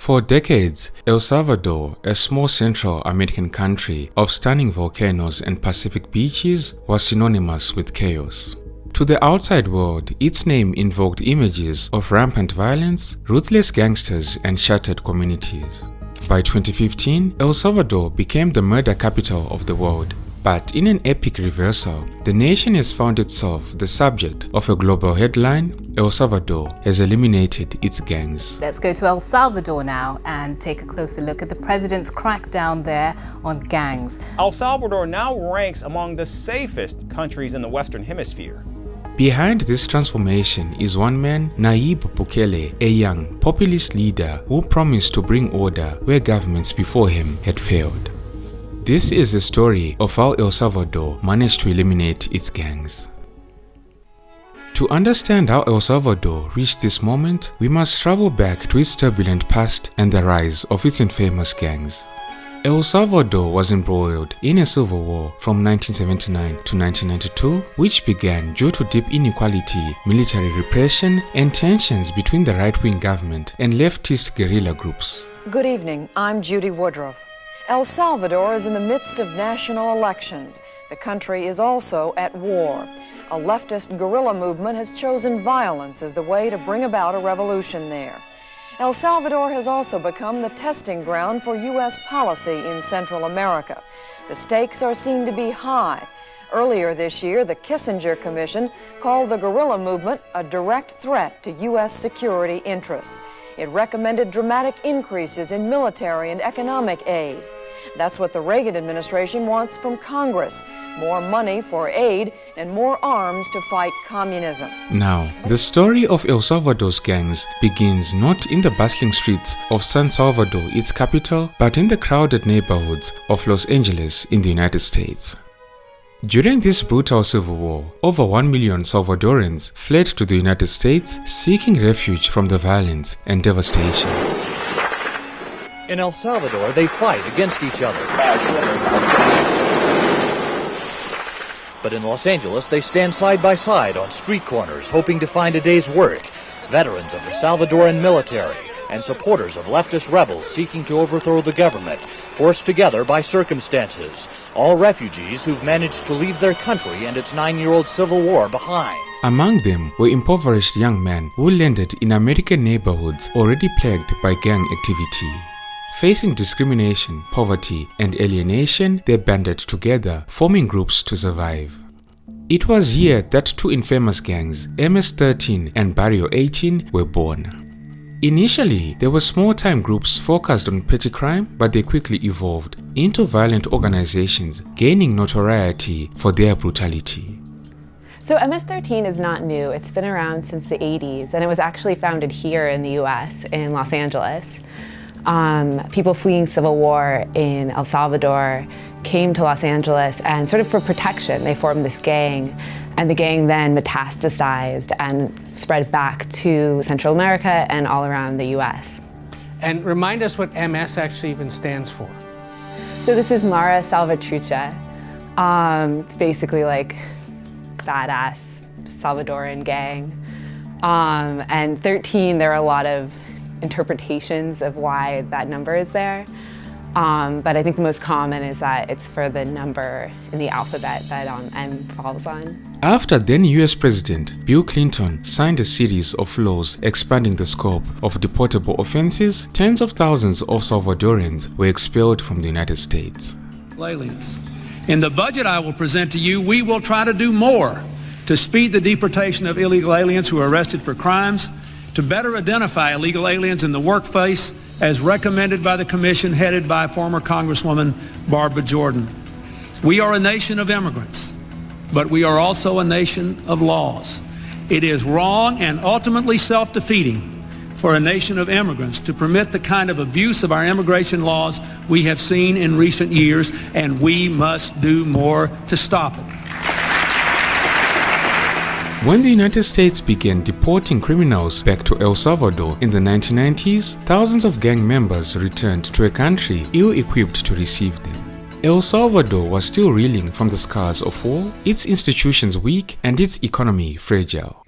For decades, El Salvador, a small Central American country of stunning volcanoes and Pacific beaches, was synonymous with chaos. To the outside world, its name invoked images of rampant violence, ruthless gangsters, and shattered communities. By 2015, El Salvador became the murder capital of the world. But in an epic reversal, the nation has found itself the subject of a global headline: El Salvador has eliminated its gangs. Let's go to El Salvador now and take a closer look at the president's crackdown there on gangs. El Salvador now ranks among the safest countries in the Western Hemisphere. Behind this transformation is one man, Naib Buk, a young populist leader who promised to bring order where governments before him had failed. This is the story of how El Salvador managed to eliminate its gangs. To understand how El Salvador reached this moment, we must travel back to its turbulent past and the rise of its infamous gangs. El Salvador was embroiled in a civil war from 1979 to 1992, which began due to deep inequality, military repression, and tensions between the right-wing government and leftist guerrilla groups. Good evening, I'm Judy Woodruff. El Salvador is in the midst of national elections. The country is also at war. A leftist guerrilla movement has chosen violence as the way to bring about a revolution there. El Salvador has also become the testing ground for U.S. policy in Central America. The stakes are seen to be high. Earlier this year, the Kissinger Commission called the guerrilla movement a direct threat to U.S. security interests. It recommended dramatic increases in military and economic aid. That's what the Reagan administration wants from Congress: more money for aid and more arms to fight communism. Now, the story of El Salvador's gangs begins not in the bustling streets of San Salvador, its capital, but in the crowded neighborhoods of Los Angeles in the United States. During this brutal civil war, over 1 million Salvadorans fled to the United States seeking refuge from the violence and devastation. In El Salvador, they fight against each other. But in Los Angeles, they stand side by side on street corners, hoping to find a day's work. Veterans of the Salvadoran military and supporters of leftist rebels seeking to overthrow the government, forced together by circumstances. All refugees who've managed to leave their country and its 9-year-old civil war behind. Among them were impoverished young men who landed in American neighborhoods already plagued by gang activity. Facing discrimination, poverty, and alienation, they banded together, forming groups to survive. It was here that two infamous gangs, MS13 and Bario 18, were born. Initially, they were small-time groups focused on petty crime, but they quickly evolved into violent organizations, gaining notoriety for their brutality. So MS13 is not new. It's been around since the 80s, and it was actually founded here in the US, in Los Angeles. People fleeing civil war in El Salvador came to Los Angeles, and sort of for protection, they formed this gang, and the gang then metastasized and spread back to Central America and all around the US. And remind us what MS actually even stands for. So this is Mara Salvatrucha. It's basically like badass Salvadoran gang. And 13, there are a lot of interpretations of why that number is there. But I think the most common is that it's for the number in the alphabet that M falls on. After then US President Bill Clinton signed a series of laws expanding the scope of deportable offenses, tens of thousands of Salvadorans were expelled from the United States. Aliens. In the budget I will present to you, we will try to do more to speed the deportation of illegal aliens who are arrested for crimes, to better identify illegal aliens in the workplace as recommended by the Commission headed by former Congresswoman Barbara Jordan. We are a nation of immigrants, but we are also a nation of laws. It is wrong and ultimately self-defeating for a nation of immigrants to permit the kind of abuse of our immigration laws we have seen in recent years, and we must do more to stop it. When the United States began deporting criminals back to El Salvador in the 1990s, thousands of gang members returned to a country ill-equipped to receive them. El Salvador was still reeling from the scars of war, its institutions weak, and its economy fragile.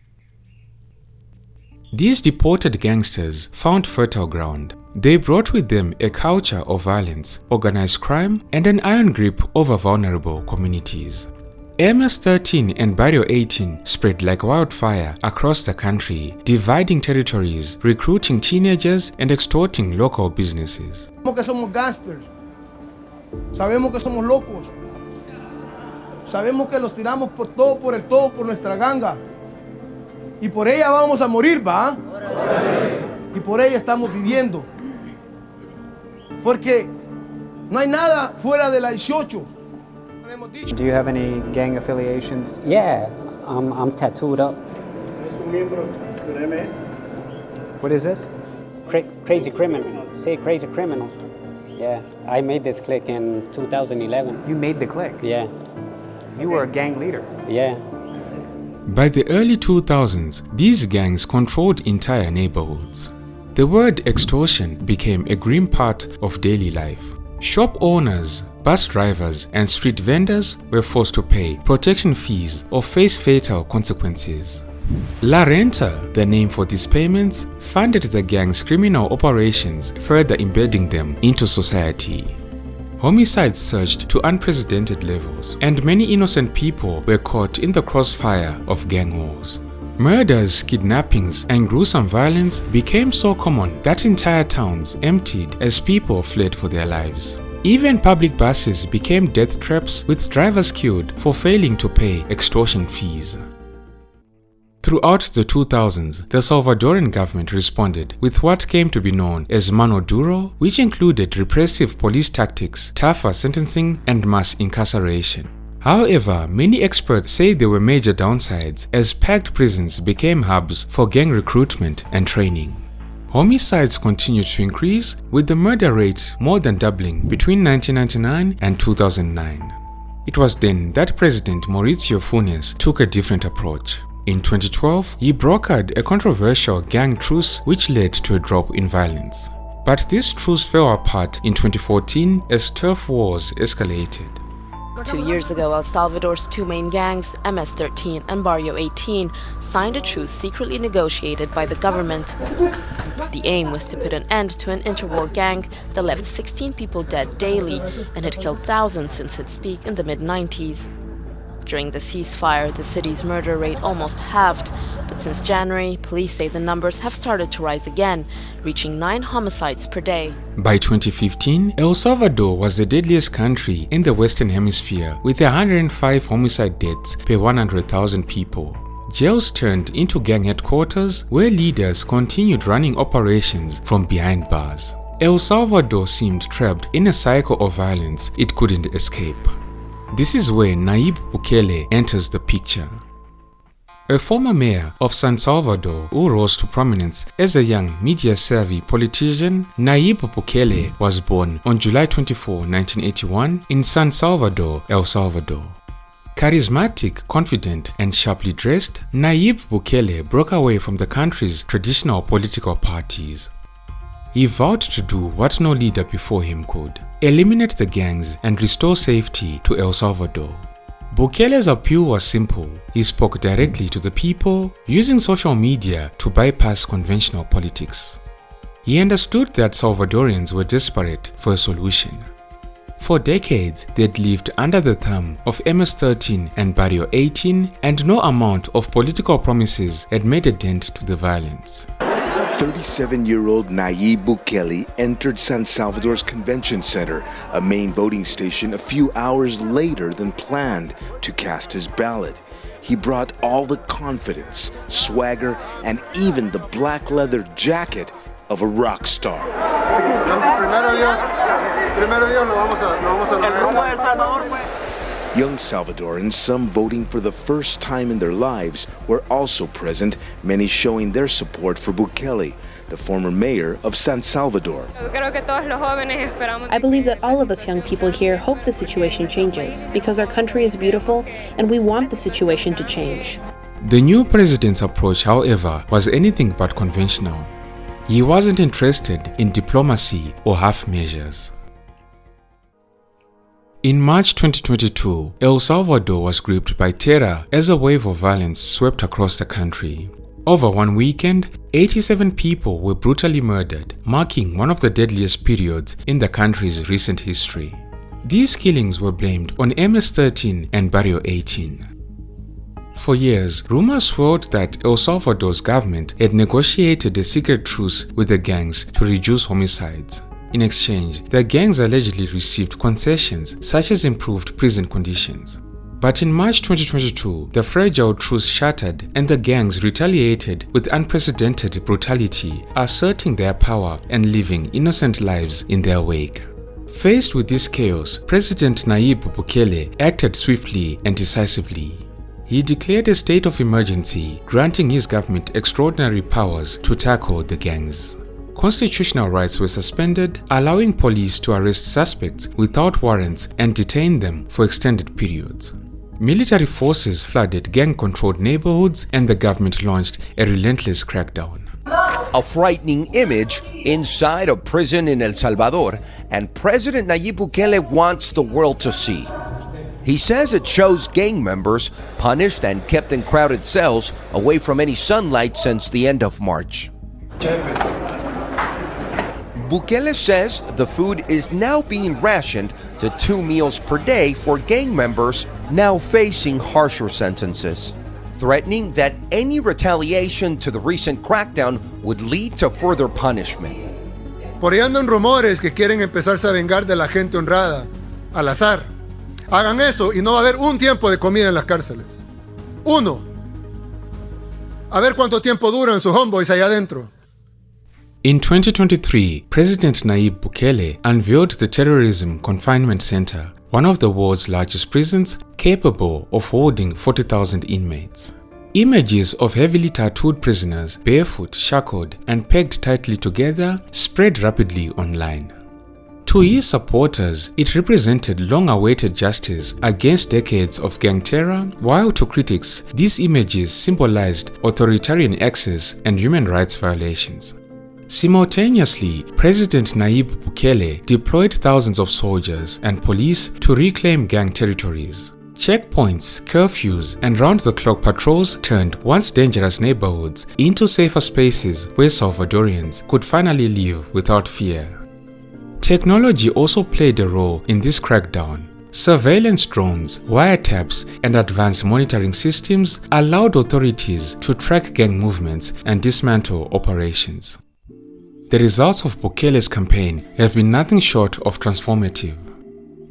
These deported gangsters found fertile ground. They brought with them a culture of violence, organized crime, and an iron grip over vulnerable communities. MS13 and Bario 18 spread like wildfire across the country, dividing territories, recruiting teenagers, and extorting local businesses. Sabemos que somos gangsters. Sabemos que somos locos. Sabemos que los tiramos por todo, por el todo, por nuestra ganga. Y por ella vamos a morir, ¿va? Y por ella estamos viviendo. Porque no hay nada fuera de la 18. Do you have any gang affiliations? Yeah, I'm tattooed up. ¿Es un miembro del MS? What is this? Crazy criminal. Say crazy criminals. Yeah, I made this clique in 2011. You made the clique? Yeah. You were a gang leader? Yeah. By the early 2000s, these gangs controlled entire neighborhoods. The word extortion became a grim part of daily life. Shop owners, bus drivers, and street vendors were forced to pay protection fees or face fatal consequences. La Renta, the name for these payments, funded the gang's criminal operations, further embedding them into society. Homicides surged to unprecedented levels, and many innocent people were caught in the crossfire of gang wars. Murders, kidnappings, and gruesome violence became so common that entire towns emptied as people fled for their lives. Even public buses became death traps, with drivers killed for failing to pay extortion fees. Throughout the 2000s, the Salvadoran government responded with what came to be known as mano duro, which included repressive police tactics, tougher sentencing, and mass incarceration. However, many experts say there were major downsides, as packed prisons became hubs for gang recruitment and training. Homicides continued to increase, with the murder rate more than doubling between 1999 and 2009. It was then that President Mauricio Funes took a different approach. In 2012, he brokered a controversial gang truce which led to a drop in violence. But this truce fell apart in 2014 as turf wars escalated. 2 years ago, El Salvador's two main gangs, MS13 and Bario 18, signed a truce secretly negotiated by the government. The aim was to put an end to an interwar gang that left 16 people dead daily and had killed thousands since its peak in the mid-90s. During the ceasefire, the city's murder rate almost halved, but since January, police say the numbers have started to rise again, reaching 9 homicides per day. By 2015, El Salvador was the deadliest country in the Western Hemisphere, with 105 homicide deaths per 100,000 people. Jails turned into gang headquarters, where leaders continued running operations from behind bars. El Salvador seemed trapped in a cycle of violence it couldn't escape. This is where Naib Buk enters the picture. A former mayor of San Salvador who rose to prominence as a young media-savvy politician, Naib Buk was born on July 24, 1981 in San Salvador, El Salvador. Charismatic, confident, and sharply dressed, Naib Buk broke away from the country's traditional political parties. He vowed to do what no leader before him could: eliminate the gangs and restore safety to El Salvador. Bukele's appeal was simple. He spoke directly to the people, using social media to bypass conventional politics. He understood that Salvadorians were desperate for a solution. For decades, they'd lived under the thumb of MS13 and Bario 18, and no amount of political promises had made a dent to the violence. 37-year-old Naib Buk entered San Salvador's convention center, a main voting station, a few hours later than planned to cast his ballot. He brought all the confidence, swagger, and even the black leather jacket of a rock star. Young Salvadorans, some voting for the first time in their lives, were also present, many showing their support for Bukele, the former mayor of San Salvador. I believe that all of us young people here hope the situation changes, because our country is beautiful and we want the situation to change. The new president's approach, however, was anything but conventional. He wasn't interested in diplomacy or half measures. In March 2022, El Salvador was gripped by terror as a wave of violence swept across the country. Over one weekend, 87 people were brutally murdered, marking one of the deadliest periods in the country's recent history. These killings were blamed on MS13 and Bario 18. For years, rumors swirled that El Salvador's government had negotiated a secret truce with the gangs to reduce homicides. In exchange, the gangs allegedly received concessions such as improved prison conditions. But in March 2022, the fragile truce shattered and the gangs retaliated with unprecedented brutality, asserting their power and living innocent lives in their wake. Faced with this chaos, President Naib Buk acted swiftly and decisively. He declared a state of emergency, granting his government extraordinary powers to tackle the gangs. Constitutional rights were suspended, allowing police to arrest suspects without warrants and detain them for extended periods. Military forces flooded gang-controlled neighborhoods and the government launched a relentless crackdown. A frightening image inside a prison in El Salvador, and President Naib Bukele wants the world to see. He says it shows gang members punished and kept in crowded cells away from any sunlight since the end of March. Bukele says the food is now being rationed to 2 meals per day for gang members now facing harsher sentences, threatening that any retaliation to the recent crackdown would lead to further punishment. Por ahí andan rumores que quieren empezarse a vengar de la gente honrada, al azar. Hagan eso y no va a haber un tiempo de comida en las cárceles. Uno. A ver cuánto tiempo duran sus homeboys allá adentro. In 2023, President Naib Bukele unveiled the Terrorism Confinement Center, one of the world's largest prisons capable of holding 40,000 inmates. Images of heavily tattooed prisoners, barefoot, shackled, and pegged tightly together spread rapidly online. To his supporters, it represented long-awaited justice against decades of gang terror, while to critics, these images symbolized authoritarian access and human rights violations. Simultaneously, President Naib Bukele deployed thousands of soldiers and police to reclaim gang territories. Checkpoints, curfews, and round-the-clock patrols turned once dangerous neighborhoods into safer spaces where Salvadorians could finally live without fear. Technology also played a role in this crackdown. Surveillance drones, wiretaps, and advanced monitoring systems allowed authorities to track gang movements and dismantle operations. The results of Bukele's campaign have been nothing short of transformative.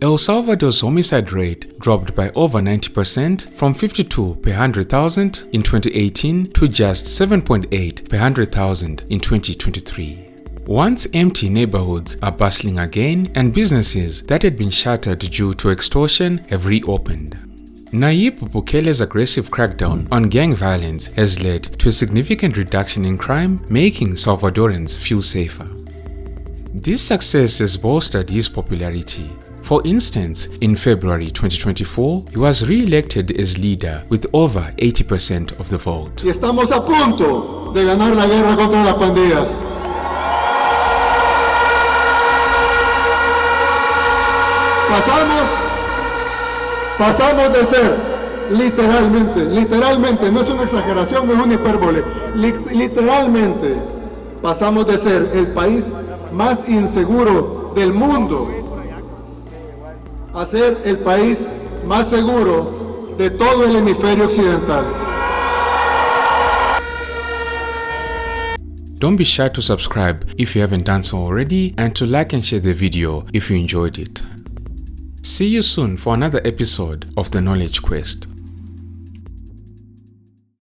El Salvador's homicide rate dropped by over 90% from 52 per 100,000 in 2018 to just 7.8 per 100,000 in 2023. Once empty neighborhoods are bustling again and businesses that had been shuttered due to extortion have reopened. Naib Bukele's aggressive crackdown on gang violence has led to a significant reduction in crime, making Salvadorans feel safer. This success has bolstered his popularity. For instance, in February 2024, he was re-elected as leader with over 80% of the vote. Y estamos a punto de ganar la guerra contra las pandillas. Pasamos de ser literalmente, no es una exageración, no es una hipérbole, literalmente pasamos de ser el país más inseguro del mundo a ser el país más seguro de todo el hemisferio occidental. Don't be shy to subscribe if you haven't done so already, and to like and share the video if you enjoyed it. See you soon for another episode of The Knowledge Quest.